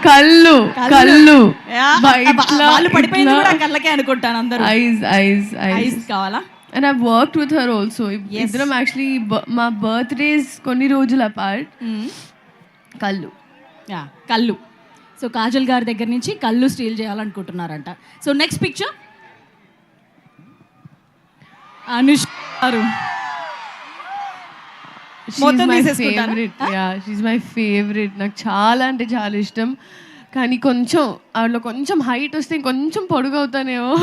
కళ్ళు కళ్ళు వాళ్ళు పడిపోయింది కూడా కళ్ళకే అనుకుంటాను అందరూ. ఐస్ కావాలా? And I've worked with her also. Idram actually my birthdays konni rojulu apart. Kallu. Yeah, kallu. So Kajal గారి దగ్గర నుంచి కళ్ళు స్టీల్ చేయాలనుకుంటున్నారంట. So next picture Anushka garu. She's my favorite. Yeah, she's my favorite. నాకు చాలా అంటే చాలా ఇష్టం. కానీ కొంచెం ఆవిడలో కొంచెం హైట్ వస్తే కొంచెం పొడుగవుతానేమో.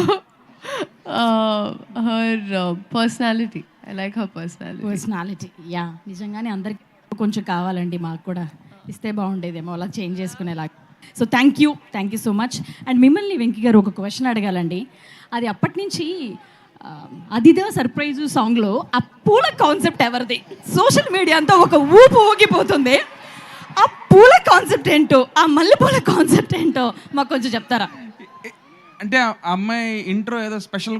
Her personality, I like her personality. Yeah, నిజంగానే అందరికి కొంచెం కావాలండి, మాకు కూడా ఇస్తే బాగుండేదేమో అలా చేంజ్ చేసుకునేలా. So thank you so much. And మిమ్మల్ని వెంకీ గారు ఒక క్వశ్చన్ అడగాలండి. అది అప్పటి నుంచి అదిదా సర్ప్రైజు సాంగ్లో ఆ పూల కాన్సెప్ట్ ఎవరిది? సోషల్ మీడియా అంతా ఒక ఊపు ఊగిపోతుంది. ఆ పూల కాన్సెప్ట్ ఏంటో, ఆ మల్లెపూల కాన్సెప్ట్ ఏంటో మాకు కొంచెం చెప్తారా? అంటే ఆ అమ్మాయి ఇంట్రో ఏదో స్పెషల్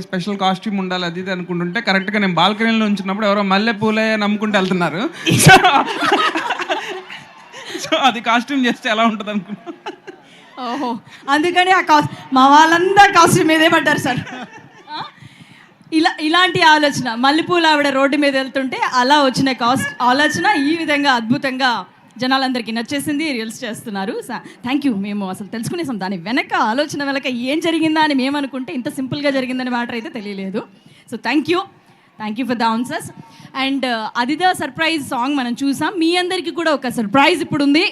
స్పెషల్ కాస్ట్యూమ్ ఉండాలి అది ఇది అనుకుంటుంటే కరెక్ట్గా నేను బాల్కనీలో ఉంచినప్పుడు ఎవరో మల్లె పూలే నమ్ముకుంటూ వెళ్తున్నారు. సో అది కాస్ట్యూమ్ చేస్తే ఎలా ఉంటుంది అనుకున్నా. ఓహో, అందుకని మా వాళ్ళంతా కాస్ట్యూమ్ మీదే పడ్డారు సార్. ఇలాంటి ఆలోచన, మల్లెపూలు ఆవిడ రోడ్డు మీద వెళ్తుంటే అలా వచ్చిన ఆలోచన ఈ విధంగా అద్భుతంగా జనాలందరికీ నచ్చేసింది, రీల్స్ చేస్తున్నారు. Thank you. మేము అసలు తెలుసుకునేసాం దాని వెనక ఆలోచన వెనక ఏం జరిగిందా అని మేము అనుకుంటే ఇంత సింపుల్గా జరిగిందని మ్యాటర్ అయితే తెలియలేదు. So thank you for the answers. And అదిదా సర్ప్రైజ్ సాంగ్ మనం చూసాం. మీ అందరికీ కూడా ఒక సర్ప్రైజ్ ఇప్పుడు ఉంది.